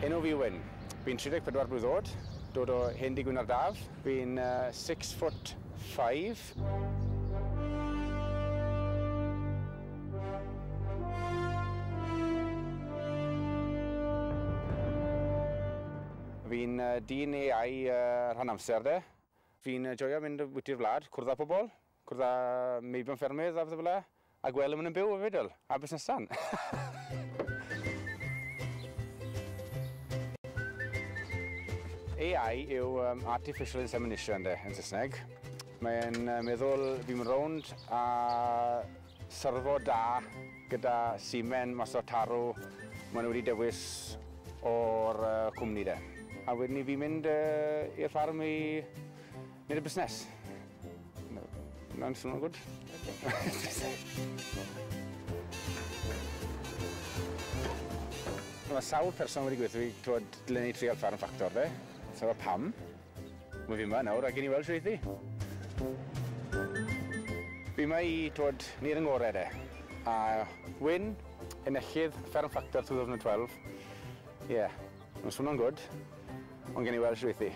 Enw fi Wyn. Fi'n 34 blwydd oed, dod o Hendy-gwyn ar daf. Fi'n 6'5". Fi'n dyn AI rhan amser de. Fi'n joio mynd wyt i'r wlad, cwrdd â pobl, cwrdd â meibion ffermydd a beth fel a gweld yn byw hefyd, a busnesan. AI yw Artificial Insemination yn Saesneg. Mae'n meddwl fi'n mynd rownd a syrfo da gyda semen mas o'r tarw maen nhw wedi dewis o'r cwmni de. A wedyn ni fi'n mynd i'r ffarm i wneud y busnes. Na'n swnio'n gwrdd? Mae sawl person wedi gweithio fi clywed dylen ni trial Fferm Ffactor fe. So pam? Mae fi yma nawr a gen i weld sy'n eithi. Fi yma i ni'r yngorau de. A Wyn, enillydd Fferm Ffactor 2012. Ie, mae'n swnio'n gwrdd, ond gen i weld sy'n eithi.